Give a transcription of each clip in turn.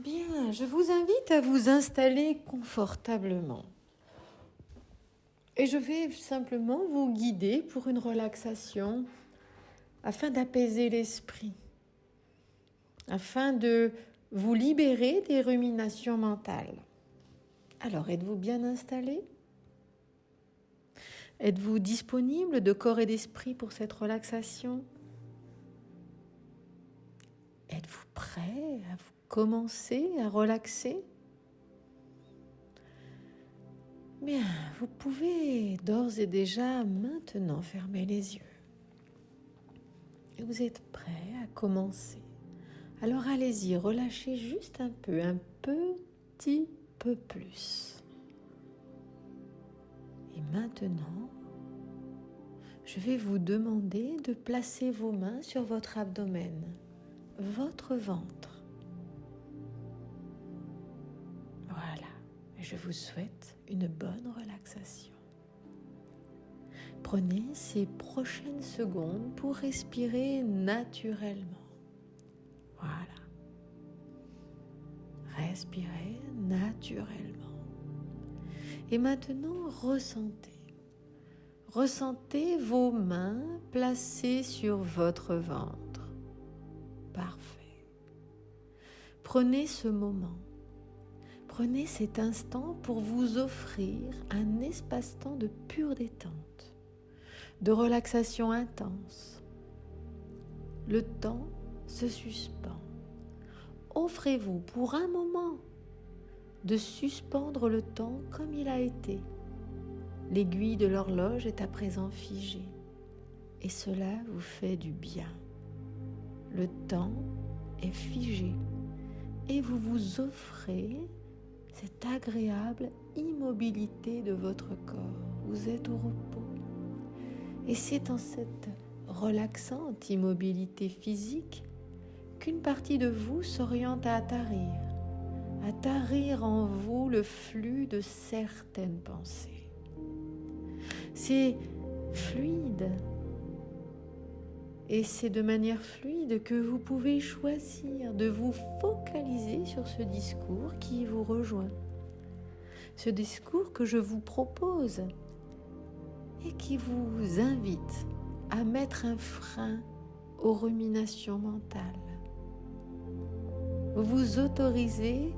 Bien, je vous invite à vous installer confortablement. Et je vais simplement vous guider pour une relaxation afin d'apaiser l'esprit, afin de vous libérer des ruminations mentales. Alors, êtes-vous bien installé ? Êtes-vous disponible de corps et d'esprit pour cette relaxation ? Êtes-vous prêt à vous commencer à relaxer ? Bien, vous pouvez d'ores et déjà maintenant fermer les yeux. Et vous êtes prêt à commencer. Alors allez-y, relâchez juste un petit peu plus. Et maintenant, je vais vous demander de placer vos mains sur votre abdomen, votre ventre. Voilà, je vous souhaite une bonne relaxation. Prenez ces prochaines secondes pour respirer naturellement. Voilà. Respirez naturellement. Et maintenant, ressentez. Ressentez vos mains placées sur votre ventre. Parfait. Prenez ce moment. Prenez cet instant pour vous offrir un espace-temps de pure détente, de relaxation intense. Le temps se suspend. Offrez-vous pour un moment de suspendre le temps comme il a été. L'aiguille de l'horloge est à présent figée et cela vous fait du bien. Le temps est figé et vous vous offrez cette agréable immobilité de votre corps. Vous êtes au repos et c'est dans cette relaxante immobilité physique qu'une partie de vous s'oriente à tarir en vous le flux de certaines pensées. C'est fluide et c'est de manière fluide que vous pouvez choisir de vous focaliser sur ce discours qui vous rejoint, ce discours que je vous propose et qui vous invite à mettre un frein aux ruminations mentales. Vous vous autorisez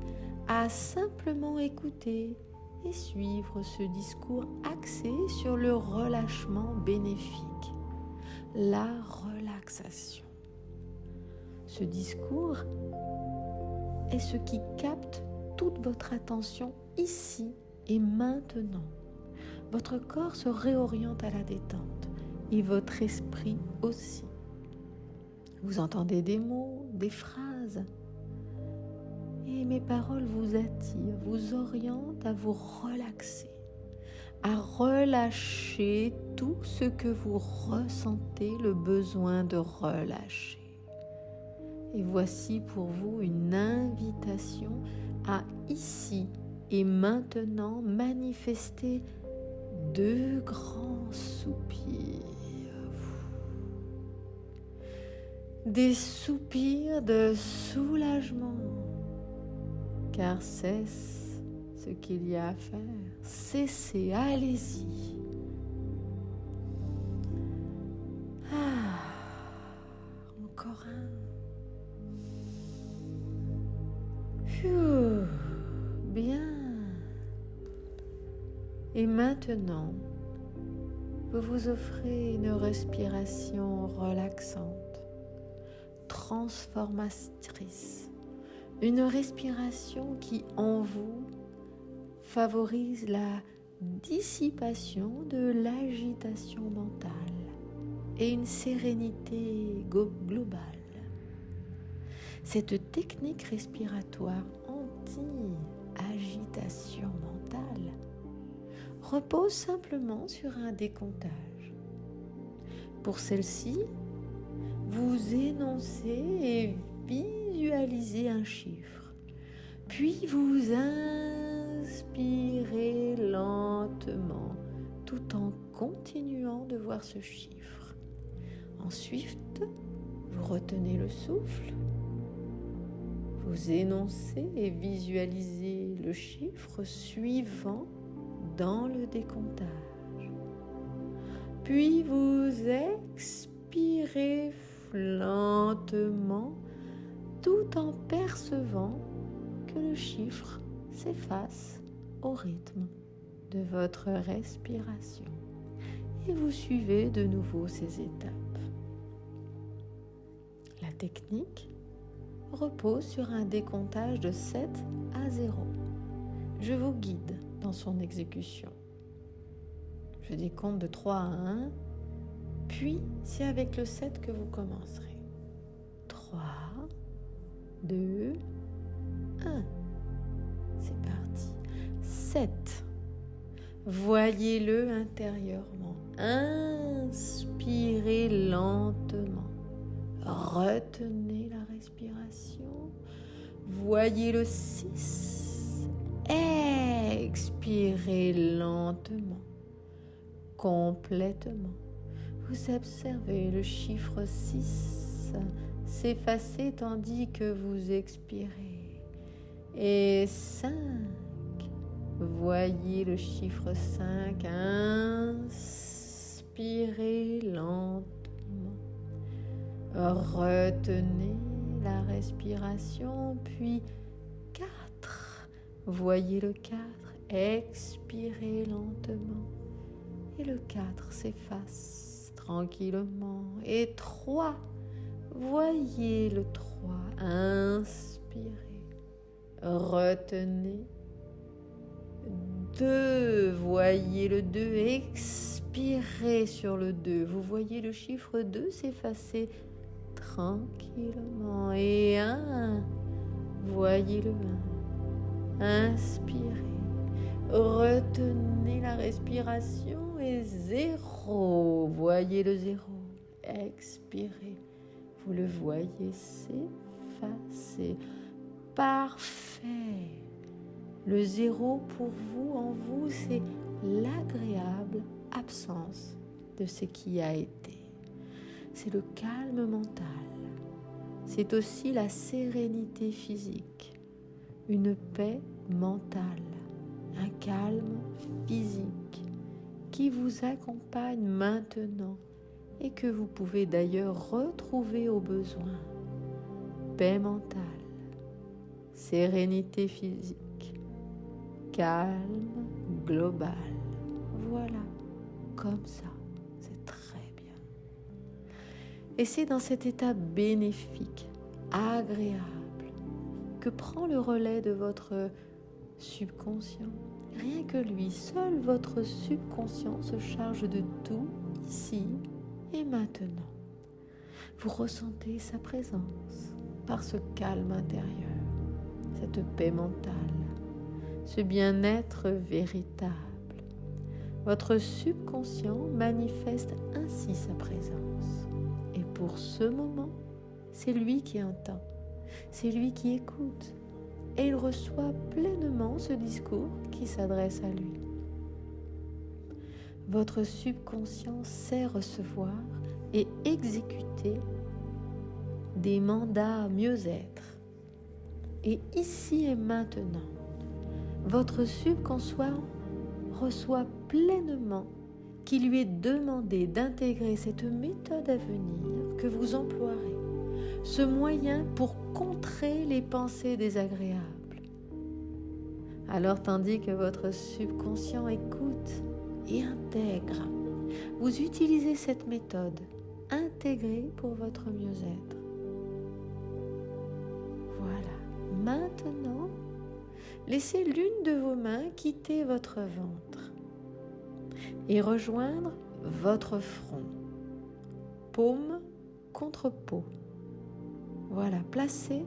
à simplement écouter et suivre ce discours axé sur le relâchement bénéfique, la relaxation. Ce discours est ce qui capte toute votre attention ici et maintenant. Votre corps se réoriente à la détente et votre esprit aussi. Vous entendez des mots, des phrases, et mes paroles vous attirent, vous orientent à vous relaxer, à relâcher tout ce que vous ressentez le besoin de relâcher. Et voici pour vous une invitation à ici et maintenant manifester 2 grands soupirs. Des soupirs de soulagement. Car c'est ce qu'il y a à faire. Cessez, allez-y. Encore un. Bien. Et maintenant, vous vous offrez une respiration relaxante, transformatrice. Une respiration qui, en vous, favorise la dissipation de l'agitation mentale et une sérénité globale. Cette technique respiratoire anti-agitation mentale repose simplement sur un décomptage. Pour celle-ci, vous énoncez et visualisez un chiffre, puis vous inspirez lentement tout en continuant de voir ce chiffre. Ensuite, vous retenez le souffle, Vous énoncez et visualisez le chiffre suivant dans le décomptage. Puis vous expirez lentement tout en percevant que le chiffre s'efface au rythme de votre respiration. Et vous suivez de nouveau ces étapes. La technique repose sur un décomptage de 7 à 0. Je vous guide dans son exécution. Je décompte de 3 à 1, puis c'est avec le 7 que vous commencerez. 3, 2, 1. C'est parti. 7. Voyez-le intérieurement. Inspirez lentement. Retenez la respiration. Voyez le 6. Expirez lentement. Complètement. Vous observez le chiffre 6 s'effacer tandis que vous expirez. Et 5. Voyez le chiffre 5. Inspirez lentement. Retenez la respiration, puis 4. Voyez le 4. Expirez lentement. Et le 4 s'efface tranquillement. Et 3. Voyez le 3. Inspirez. Retenez. 2. Voyez le 2. Expirez sur le 2. Vous voyez le chiffre 2 s'effacer tranquillement. Et 1. Voyez le 1. Inspirez. Retenez la respiration. Et 0. Voyez le 0. Expirez. Vous le voyez s'effacer. Parfait. Le 0 pour vous, en vous, c'est l'agréable absence de ce qui a été. C'est le calme mental. C'est aussi la sérénité physique, une paix mentale, un calme physique qui vous accompagne maintenant et que vous pouvez d'ailleurs retrouver au besoin. Paix mentale, sérénité physique, calme global. Voilà, comme ça, c'est très bien. Et c'est dans cet état bénéfique, agréable, que prend le relais de votre subconscient. Rien que lui, seul votre subconscient se charge de tout ici et maintenant. Vous ressentez sa présence par ce calme intérieur, cette paix mentale, ce bien-être véritable. Votre subconscient manifeste ainsi sa présence. Et pour ce moment, c'est lui qui entend, c'est lui qui écoute. Et il reçoit pleinement ce discours qui s'adresse à lui. Votre subconscient sait recevoir et exécuter des mandats mieux-être. Et ici et maintenant, votre subconscient reçoit pleinement qu'il lui est demandé d'intégrer cette méthode à venir que vous emploierez, ce moyen pour contrer les pensées désagréables. Alors, tandis que votre subconscient écoute et intègre, vous utilisez cette méthode intégrée pour votre mieux-être. Voilà. Maintenant, laissez l'une de vos mains quitter votre ventre et rejoindre votre front, paume contre peau. Voilà, placez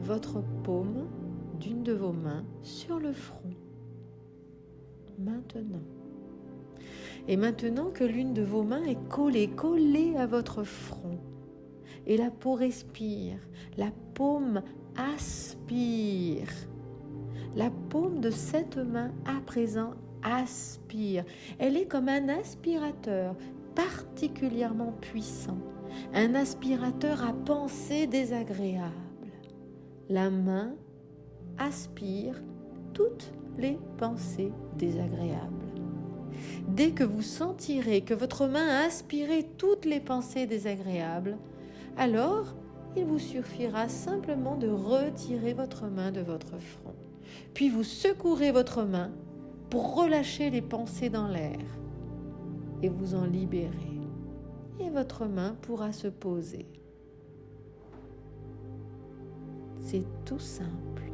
votre paume d'une de vos mains sur le front. Maintenant. Et maintenant que l'une de vos mains est collée à votre front, et la peau respire, la paume aspire. La paume de cette main à présent aspire. Elle est comme un aspirateur particulièrement puissant, un aspirateur à pensée désagréable. la main aspire toutes les pensées désagréables. Dès que vous sentirez que votre main a aspiré toutes les pensées désagréables, alors il vous suffira simplement de retirer votre main de votre front. Puis vous secouerez votre main pour relâcher les pensées dans l'air et vous en libérer. Et votre main pourra se poser. C'est tout simple.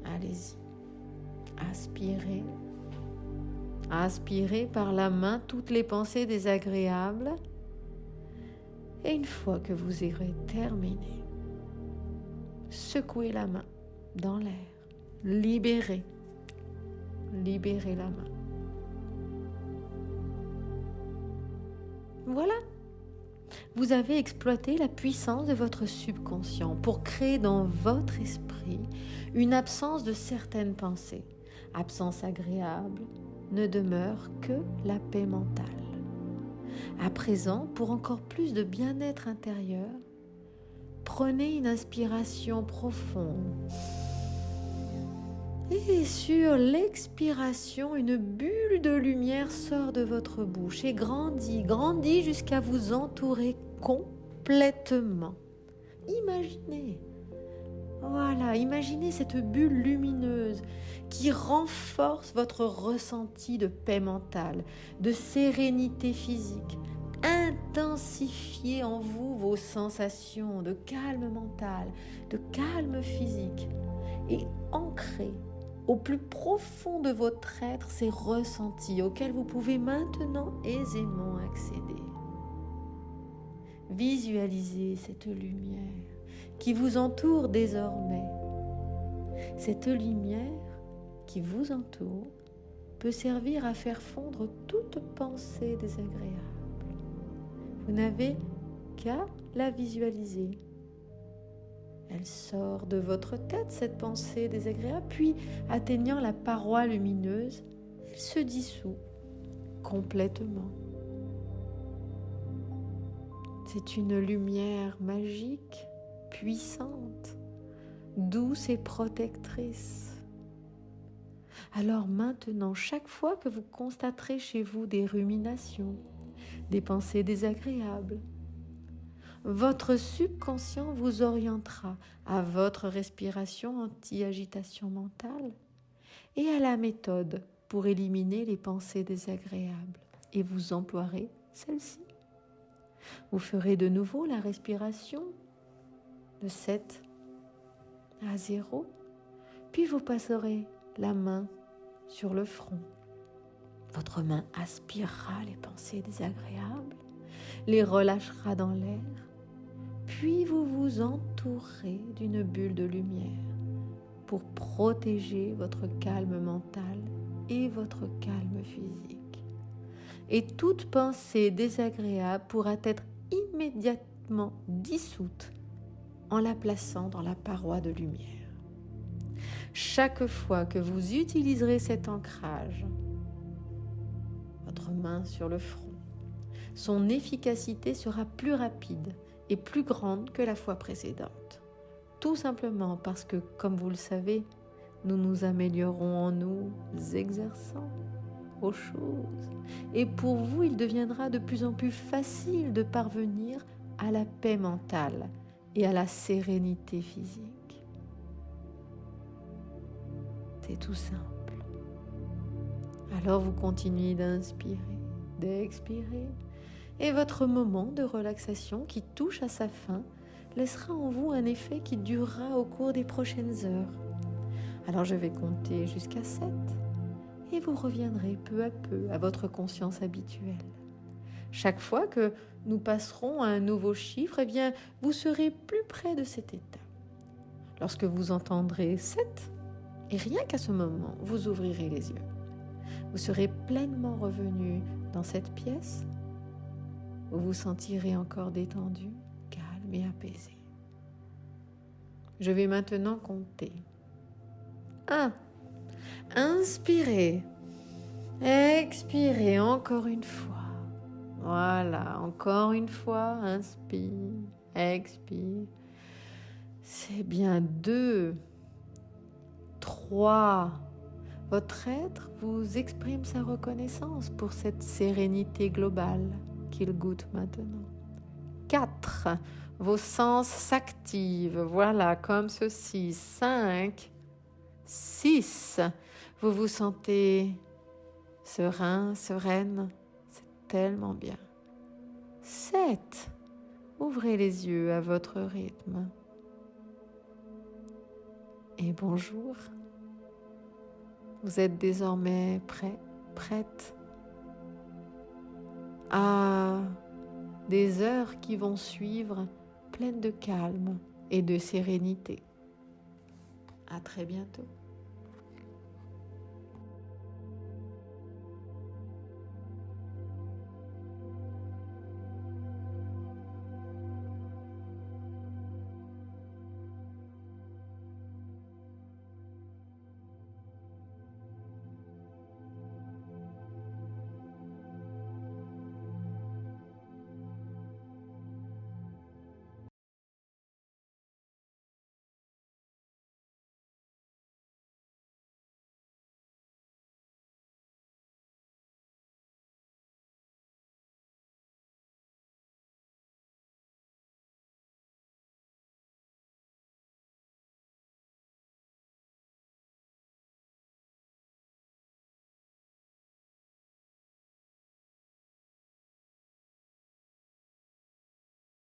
Allez-y. Aspirez. Aspirez par la main toutes les pensées désagréables. Et une fois que vous aurez terminé, secouez la main dans l'air. Libérez. Libérez la main. Voilà. Vous avez exploité la puissance de votre subconscient pour créer dans votre esprit une absence de certaines pensées. Absence agréable, ne demeure que la paix mentale. À présent, pour encore plus de bien-être intérieur, prenez une inspiration profonde. Et sur l'expiration, une bulle de lumière sort de votre bouche et grandit jusqu'à vous entourer complètement. Imaginez, voilà, imaginez cette bulle lumineuse qui renforce votre ressenti de paix mentale, de sérénité physique. Intensifiez en vous vos sensations de calme mental, de calme physique et ancrez au plus profond de votre être ces ressentis auxquels vous pouvez maintenant aisément accéder. Visualisez cette lumière qui vous entoure désormais. Cette lumière qui vous entoure peut servir à faire fondre toute pensée désagréable. Vous n'avez qu'à la visualiser. Elle sort de votre tête, cette pensée désagréable, puis atteignant la paroi lumineuse, elle se dissout complètement. C'est une lumière magique, puissante, douce et protectrice. Alors maintenant, chaque fois que vous constaterez chez vous des ruminations, des pensées désagréables, votre subconscient vous orientera à votre respiration anti-agitation mentale et à la méthode pour éliminer les pensées désagréables. Et vous emploierez celle-ci. Vous ferez de nouveau la respiration de 7 à 0, puis vous passerez la main sur le front. Votre main aspirera les pensées désagréables, les relâchera dans l'air, puis vous vous entourez d'une bulle de lumière pour protéger votre calme mental et votre calme physique. Et toute pensée désagréable pourra être immédiatement dissoute en la plaçant dans la paroi de lumière. Chaque fois que vous utiliserez cet ancrage, votre main sur le front, son efficacité sera plus rapide et plus grande que la fois précédente. Tout simplement parce que, comme vous le savez, nous nous améliorons en nous exerçant aux choses. Et pour vous, il deviendra de plus en plus facile de parvenir à la paix mentale et à la sérénité physique. C'est tout simple. Alors vous continuez d'inspirer, d'expirer, et votre moment de relaxation qui touche à sa fin laissera en vous un effet qui durera au cours des prochaines heures. Alors je vais compter jusqu'à 7 et vous reviendrez peu à peu à votre conscience habituelle. Chaque fois que nous passerons à un nouveau chiffre, eh bien, vous serez plus près de cet état. Lorsque vous entendrez 7, et rien qu'à ce moment, vous ouvrirez les yeux. Vous serez pleinement revenu dans cette pièce où vous sentirez encore détendu, calme et apaisé. Je vais maintenant compter. 1. Inspirez. Expirez encore une fois. Voilà, encore une fois, inspire, expire. C'est bien 2, 3. Votre être vous exprime sa reconnaissance pour cette sérénité globale qu'il goûte maintenant. 4. Vos sens s'activent, voilà, comme ceci. 5. 6. Vous vous sentez serein, sereine. C'est tellement bien. 7. Ouvrez les yeux à votre rythme. Et bonjour. Vous êtes désormais prêt, prête à des heures qui vont suivre pleines de calme et de sérénité. À très bientôt.